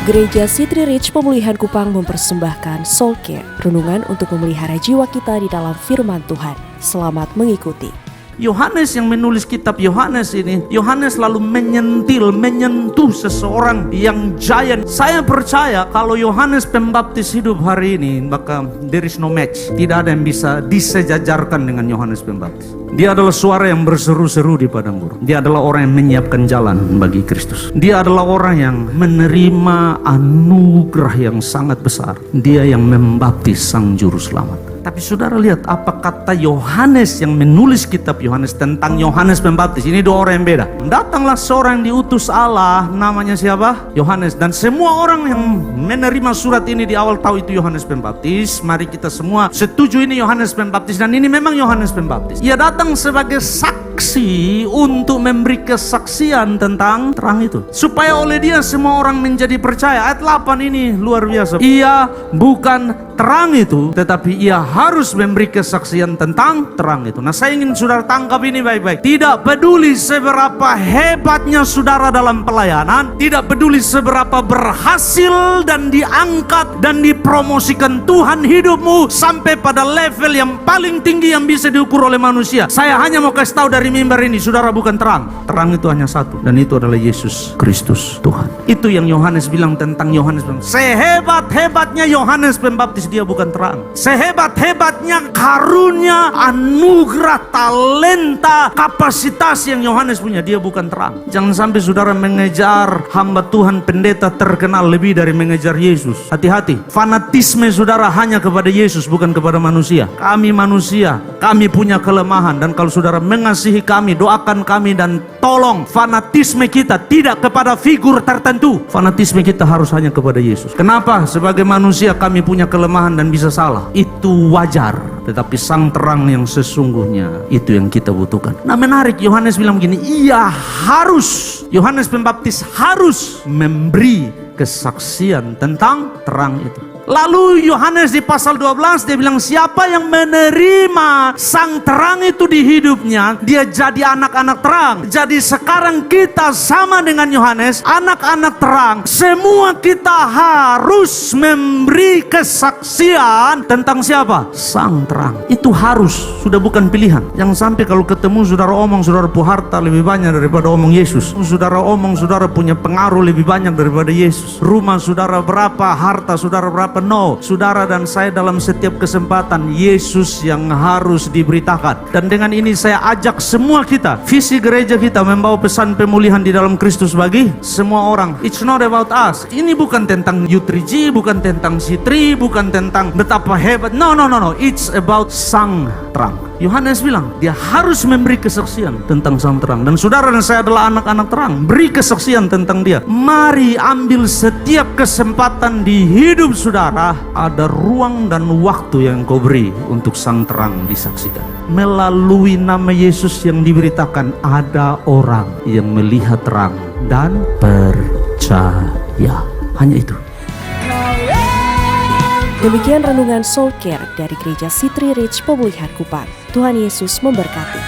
Gereja City Reach Pemulihan Kupang mempersembahkan Soul Care, renungan untuk memelihara jiwa kita di dalam firman Tuhan. Selamat mengikuti. Yohanes yang menulis kitab Yohanes ini, Yohanes lalu menyentuh seseorang yang giant. Saya percaya kalau Yohanes Pembaptis hidup hari ini, maka there is no match. Tidak ada yang bisa disejajarkan dengan Yohanes Pembaptis. Dia adalah suara yang berseru-seru di padang gurun. Dia adalah orang yang menyiapkan jalan bagi Kristus. Dia adalah orang yang menerima anugerah yang sangat besar. Dia yang membaptis sang juru selamat. Tapi saudara lihat apa kata Yohanes yang menulis kitab Yohanes tentang Yohanes Pembaptis. Ini dua orang yang beda. Datanglah seorang yang diutus Allah, namanya siapa? Yohanes. Dan semua orang yang menerima surat ini di awal tahu itu Yohanes Pembaptis. Mari kita semua setuju ini Yohanes Pembaptis. Dan ini memang Yohanes Pembaptis. Ia datang sebagai saksi untuk memberi kesaksian tentang terang itu, supaya oleh dia semua orang menjadi percaya. Ayat 8 ini luar biasa. Ia bukan terang itu, tetapi ia harus memberi kesaksian tentang terang itu. Nah, saya ingin saudara tangkap ini baik-baik. Tidak peduli seberapa hebatnya saudara dalam pelayanan, tidak peduli seberapa berhasil dan diangkat dan dipromosikan Tuhan hidupmu sampai pada level yang paling tinggi yang bisa diukur oleh manusia. Saya hanya mau kasih tahu dari mimbar ini, saudara bukan terang. Terang itu hanya satu, dan itu adalah Yesus Kristus Tuhan. Itu yang Yohanes bilang tentang Yohanes Pembaptis. Sehebat-hebatnya Yohanes Pembaptis, dia bukan terang. Sehebat-hebatnya karunia, anugerah, talenta, kapasitas yang Yohanes punya, dia bukan terang. Jangan sampai saudara mengejar hamba Tuhan pendeta terkenal lebih dari mengejar Yesus. Hati-hati, fanatisme saudara hanya kepada Yesus, bukan kepada manusia. Kami manusia, kami punya kelemahan, dan kalau saudara mengasihi kami, doakan kami, dan tolong fanatisme kita tidak kepada figur tertentu. Fanatisme kita harus hanya kepada Yesus. Kenapa? Sebagai manusia kami punya kelemahan dan bisa salah. Itu wajar. Tetapi sang terang yang sesungguhnya, itu yang kita butuhkan. Nah, menarik, Yohanes bilang begini, Yohanes Pembaptis harus memberi kesaksian tentang terang itu. Lalu Yohanes di pasal 12 dia bilang, siapa yang menerima sang terang itu di hidupnya, dia jadi anak-anak terang. Jadi sekarang kita sama dengan Yohanes, anak-anak terang. Semua kita harus memberi kesaksian tentang siapa? Sang terang. Itu harus, sudah bukan pilihan. Jangan sampai kalau ketemu saudara omong saudara punya harta lebih banyak daripada omong Yesus. Saudara omong saudara punya pengaruh lebih banyak daripada Yesus. Rumah saudara berapa, harta saudara berapa. No, saudara dan saya dalam setiap kesempatan Yesus yang harus diberitakan. Dan dengan ini saya ajak semua kita, visi gereja kita membawa pesan pemulihan di dalam Kristus bagi semua orang. It's not about us. Ini bukan tentang U3G, bukan tentang C3, bukan tentang betapa hebat. No. It's about sang terang. Yohanes bilang dia harus memberi kesaksian tentang sang terang. Dan saudara dan saya adalah anak-anak terang. Beri kesaksian tentang dia. Mari ambil setiap kesempatan di hidup saudara. Ada ruang dan waktu yang kau beri untuk sang terang disaksikan. Melalui nama Yesus yang diberitakan, ada orang yang melihat terang dan percaya. Hanya itu. Demikian renungan Soul Care dari Gereja City Reach Pemulihan Kupang. Tuhan Yesus memberkati.